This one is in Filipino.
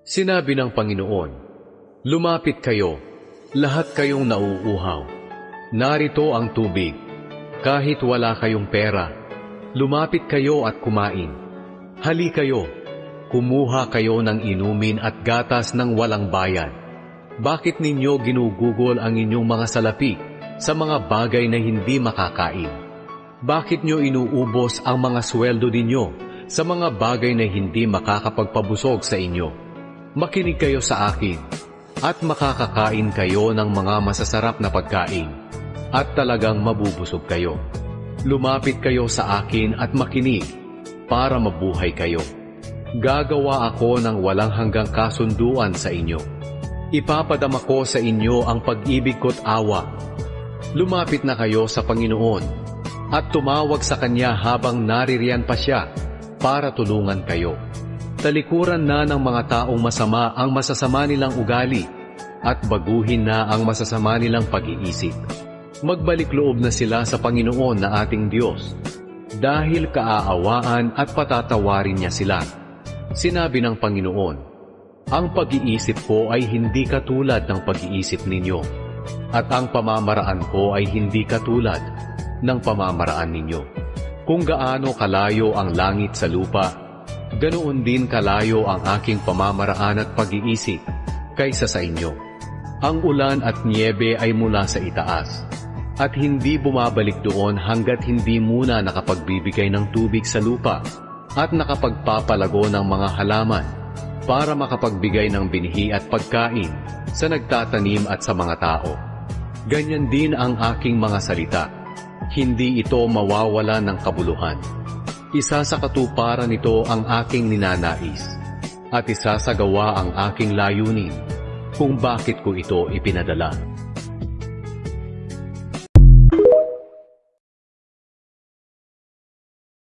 Sinabi ng Panginoon, "Lumapit kayo, lahat kayong nauuhaw. Narito ang tubig, kahit wala kayong pera. Lumapit kayo at kumain. Hali kayo, kumuha kayo ng inumin at gatas ng walang bayad. Bakit ninyo ginugugol ang inyong mga salapi sa mga bagay na hindi makakain? Bakit nyo inuubos ang mga sweldo ninyo sa mga bagay na hindi makakapagpabusog sa inyo? Makinig kayo sa akin, at makakakain kayo ng mga masasarap na pagkain, at talagang mabubusog kayo. Lumapit kayo sa akin at makinig, para mabuhay kayo. Gagawa ako ng walang hanggang kasunduan sa inyo. Ipapadama ko sa inyo ang pag-ibig ko't awa. Lumapit na kayo sa Panginoon, at tumawag sa Kanya habang naririyan pa siya, para tulungan kayo. Talikuran na ng mga taong masama ang masasama nilang ugali, at baguhin na ang masasama nilang pag-iisip. Magbalik loob na sila sa Panginoon na ating Diyos, dahil kaaawaan at patatawarin niya sila. Sinabi ng Panginoon, "Ang pag-iisip ko ay hindi katulad ng pag-iisip ninyo, at ang pamamaraan ko ay hindi katulad ng pamamaraan ninyo. Kung gaano kalayo ang langit sa lupa, ganoon din kalayo ang aking pamamaraan at pag-iisip kaysa sa inyo. Ang ulan at niebe ay mula sa itaas, at hindi bumabalik doon hanggat hindi muna nakapagbibigay ng tubig sa lupa at nakapagpapalago ng mga halaman para makapagbigay ng binhi at pagkain sa nagtatanim at sa mga tao. Ganyan din ang aking mga salita. Hindi ito mawawala ng kabuluhan. Isa sa katuparan nito ang aking ninanais, at isasagawa ang aking layunin kung bakit ko ito ipinadala."